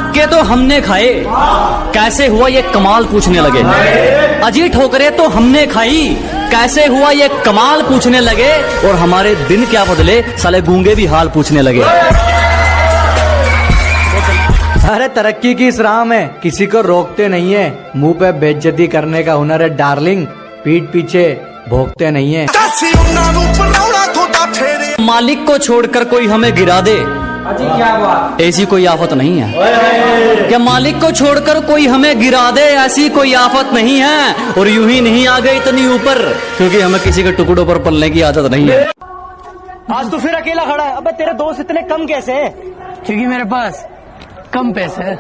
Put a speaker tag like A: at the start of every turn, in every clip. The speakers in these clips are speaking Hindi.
A: धक्के तो हमने खाए, कैसे हुआ ये कमाल पूछने लगे। अजी ठोकरे तो हमने खाई, कैसे हुआ ये कमाल पूछने लगे। और हमारे दिन क्या बदले, साले गूंगे भी हाल पूछने लगे।
B: अरे तरक्की की इस राह में किसी को रोकते नहीं है, मुंह पे बेइज्जती करने का हुनर है डार्लिंग, पीठ पीछे भोगते नहीं है।
A: मालिक को छोड़कर कोई हमें गिरा दे,
B: क्या बात,
A: ऐसी कोई आफत नहीं है। क्या मालिक को छोड़कर कोई हमें गिरा दे, ऐसी कोई आफत नहीं है। और यूं ही नहीं आ गए इतनी ऊपर, क्योंकि हमें किसी के टुकड़ों पर पलने की आदत नहीं है।
C: आज तो फिर अकेला खड़ा है। अबे तेरे दोस्त इतने कम कैसे है?
D: क्योंकि मेरे पास कम पैसे है।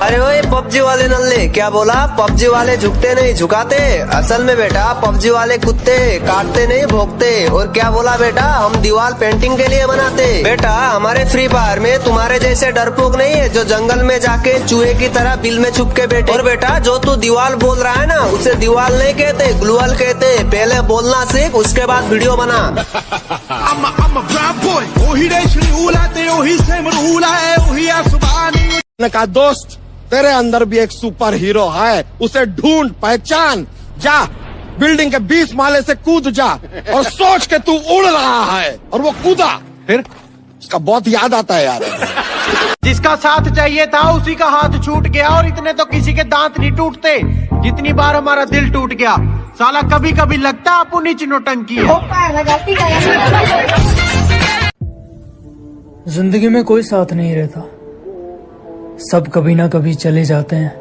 E: अरे ओए पबजी वाले नल्ले, क्या बोला? पबजी वाले झुकते नहीं झुकाते, असल में बेटा पबजी वाले कुत्ते काटते नहीं भोगते। और क्या बोला बेटा? हम दीवार पेंटिंग के लिए बनाते। बेटा हमारे फ्री फायर में तुम्हारे जैसे डरपोक नहीं है जो जंगल में जाके चूहे की तरह बिल में छुप के बैठे। और बेटा जो तू दीवार बोल रहा है ना, उसे दीवार नहीं कहते, ग्लूअल कहते। पहले बोलना सीख, उसके बाद वीडियो बना।
F: का दोस्त तेरे अंदर भी एक सुपर हीरो है, उसे ढूंढ पहचान, जा बिल्डिंग के 20 माले से कूद जा और सोच के तू उड़ रहा है। और वो कूदा, फिर उसका बहुत याद आता है यार।
C: जिसका साथ चाहिए था उसी का हाथ छूट गया, और इतने तो किसी के दांत नहीं टूटते जितनी बार हमारा दिल टूट गया। साला कभी कभी लगता अपनी नौटंकी है।
D: जिंदगी में कोई साथ नहीं रहता, सब कभी ना कभी चले जाते हैं,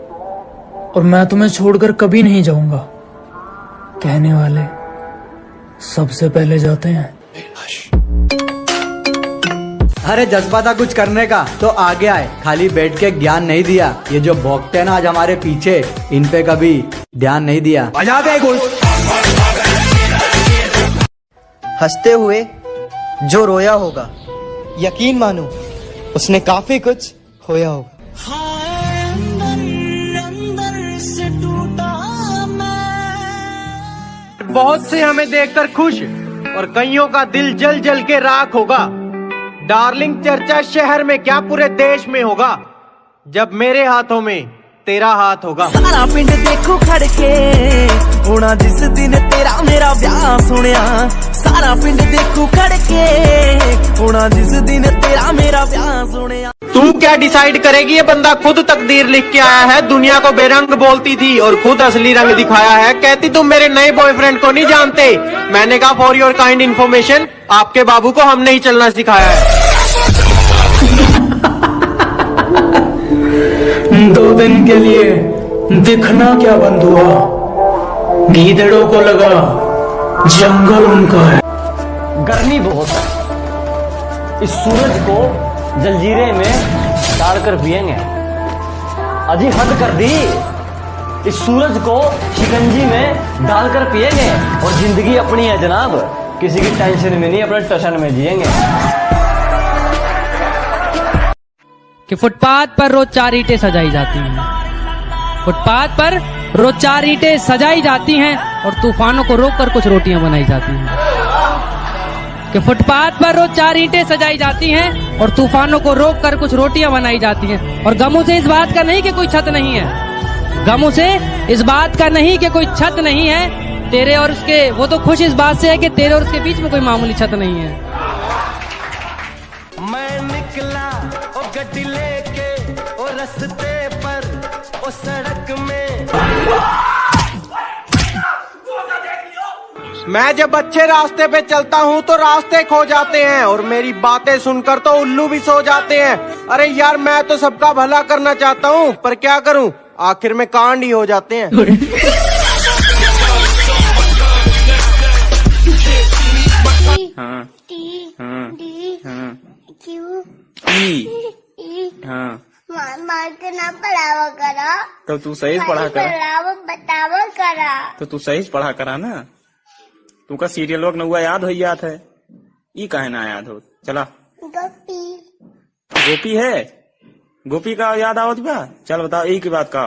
D: और मैं तुम्हें छोड़कर कभी नहीं जाऊंगा। कहने वाले सबसे पहले जाते हैं।
B: अरे जज्बा था कुछ करने का तो आगे आए, खाली बैठ के ज्ञान नहीं दिया। ये जो भोगते हैं ना आज हमारे पीछे, इन पे कभी ध्यान नहीं दिया। बजा दे कुछ।
E: हंसते हुए जो रोया होगा, यकीन मानो उसने काफी कुछ खोया होगा।
C: बहुत से हमें देखकर खुश, और कईयों का दिल जल जल के राख होगा। डार्लिंग चर्चा शहर में क्या पूरे देश में होगा, जब मेरे हाथों में तेरा हाथ होगा।
G: सारा पिंड देखो खड़के होना जिस दिन तेरा मेरा ब्याह सुनिया। सारा पिंड देखो खड़के होना जिस दिन तेरा मेरा ब्याह सुनिया।
C: तू क्या डिसाइड करेगी? ये बंदा खुद तकदीर लिख के आया है। दुनिया को बेरंग बोलती थी और खुद असली रंग दिखाया है। कहती तुम मेरे नए बॉयफ्रेंड को नहीं जानते। मैंने कहा फॉर योर काइंड इन्फॉर्मेशन, आपके बाबू को हमने ही चलना सिखाया है।
D: 2 दिन के लिए दिखना क्या बंद हुआ, गीदड़ों को लगा जंगल उनका है।
A: गर्मी बहुत है, इस सूरज को जलजीरे में डालकर पिएंगे। अजी हद कर दी, इस सूरज को शिकंजी में डालकर पिएंगे। और जिंदगी अपनी है जनाब, किसी की टेंशन में नहीं, अपने टशन में जिएंगे।
H: कि फुटपाथ पर रोज 4 ईंटें सजाई जाती हैं, फुटपाथ पर रोज 4 ईंटें सजाई जाती हैं, और तूफानों को रोककर कुछ रोटियां बनाई जाती हैं। कि फुटपाथ पर रोज 4 ईंटें सजाई जाती हैं, और तूफानों को रोककर कुछ रोटियां बनाई जाती हैं। और गमों से इस बात का नहीं कि कोई छत नहीं है, गमों से इस बात का नहीं कि कोई छत नहीं है तेरे और उसके। वो तो खुश इस बात से है कि तेरे और उसके बीच में कोई मामूली छत नहीं है।
G: मैं निकला ओ गड्डी लेके ओ रस्ते पर ओ सड़क में।
C: मैं जब अच्छे रास्ते पे चलता हूँ तो रास्ते खो जाते हैं, और मेरी बातें सुनकर तो उल्लू भी सो जाते हैं। अरे यार मैं तो सबका भला करना चाहता हूँ, पर क्या करूँ, आखिर में कांड ही हो जाते हैं।
I: हाँ हाँ हाँ क्यों हाँ मार के ना पढ़ावा करा
J: तो तू सही से पढ़ा करा,
I: बतावा करा
J: तो तू सही से पढ़ा करा ना। तू का सीरियल वक्त नहुआ याद हो याद है, ई काहे ना याद हो। चला
I: गोपी
J: गोपी है, गोपी का याद आवत बा। चल बताओ एक ही बात का।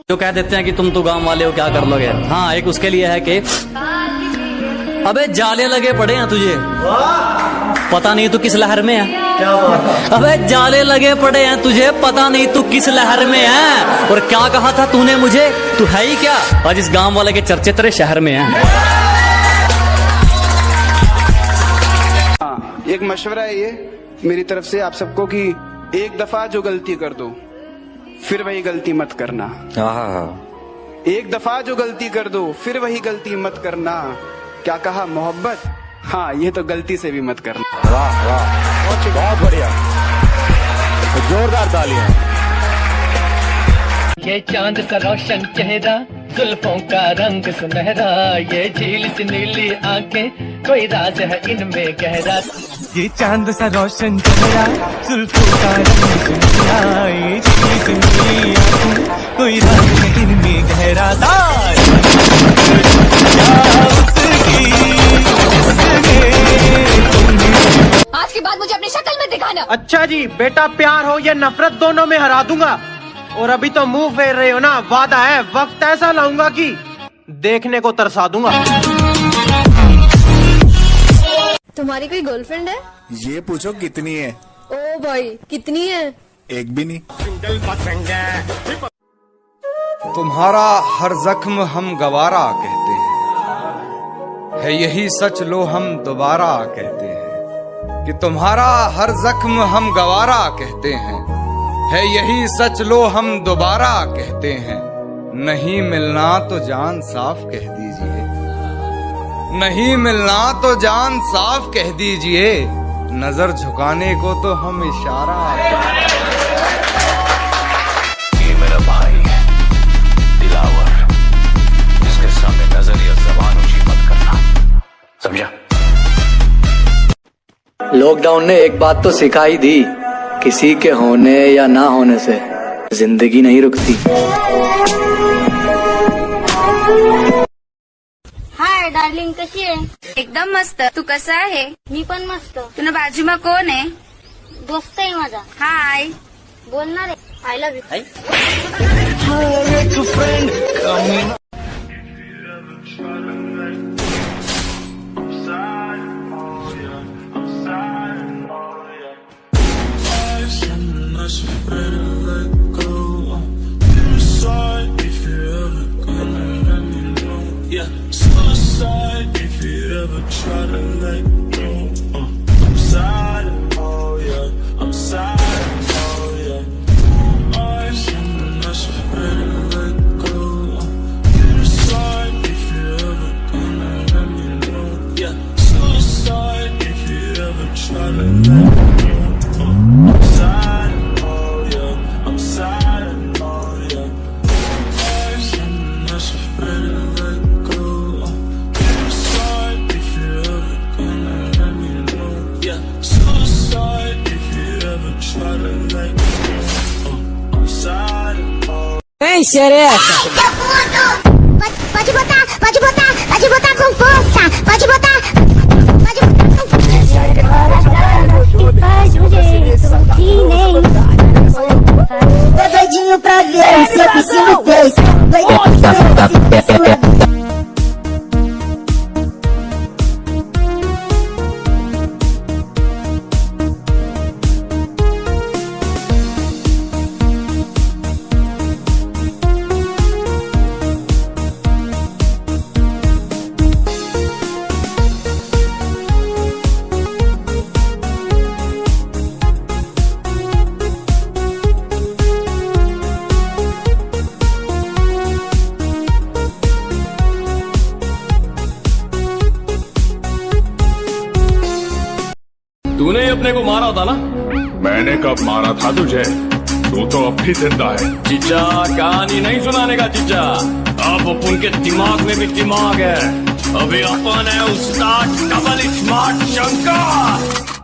A: जो कह देते हैं कि तुम तो गांव वाले हो क्या कर लोगे। हाँ एक उसके लिए है कि अबे जाले लगे पड़े हैं तुझे, पता नहीं तू किस लहर में है।
B: अबे जाले लगे पड़े हैं तुझे, पता नहीं तू किस लहर में है। और क्या कहा था तूने मुझे, तू है ही क्या? आज इस गांव वाले के चर्चे तेरे शहर में हैं।
K: एक मशवरा है ये मेरी तरफ से आप सबको कि एक दफा जो गलती कर दो फिर वही गलती मत करना। एक दफा जो गलती कर दो फिर वही गलती मत करना। क्या कहा, मोहब्बत? हाँ, ये तो गलती से भी मत करना।
F: वाह वाह, बहुत बढ़िया, जोरदार तालियां।
D: ये चांद का रोशन चेहरा, जुल्फों का रंग सुनहरा, ये झील सी नीली आंखें, कोई राज है इनमें गहरा।
G: ये चांद सा रोशन चेहरा, जुल्फों का रंग सुनहरा, ये झील सी नीली आंखें, कोई राज है इनमें गहरा।
I: आज के बाद मुझे अपनी शक्ल में दिखाना।
C: अच्छा जी, बेटा प्यार हो या नफरत दोनों में हरा दूंगा। और अभी तो मुंह फेर रहे हो ना, वादा है वक्त ऐसा लाऊंगा कि देखने को तरसा दूंगा।
I: तुम्हारी कोई गर्लफ्रेंड है?
F: ये पूछो कितनी है?
I: ओ भाई, कितनी है?
F: एक भी नहीं।
L: तुम्हारा हर जख्म हम गवारा कहते हैं, है यही सच लो हम दोबारा कहते हैं। कि तुम्हारा हर जख्म हम गवारा कहते हैं, है यही सच लो हम दोबारा कहते हैं। नहीं मिलना तो जान साफ कह दीजिए, नहीं मिलना तो जान साफ कह दीजिए, नजर झुकाने को तो हम इशारा।
M: ये मेरा भाई है दिलावर, इसके सामने नजर या ज़बान ऊंची मत करना, समझा?
B: लॉकडाउन ने एक बात तो सिखा ही दी, किसी के होने या ना होने से जिंदगी नहीं रुकती।
I: हाय डार्लिंग, कशी आहे? एकदम मस्त. तू कसा आहे? मी पण मस्त. तुला बाजूमा कोण आहे? दोस्त आहे माझा. हाय, बोलणार आहे. I love you. Pode botar com força. Pode botar com força. E faz um jeito que nem. Tô doidinho pra ver o seu piscino fez.
M: तूने अपने को मारा था ना? मैंने कब मारा था तुझे? तू तो अब भी जिंदा है। चिच्चा, कहानी नहीं सुनाने का चिच्चा। अब अपन के दिमाग में भी दिमाग है। अभी अपन है उस्ताद डबल स्मार्ट शंकर।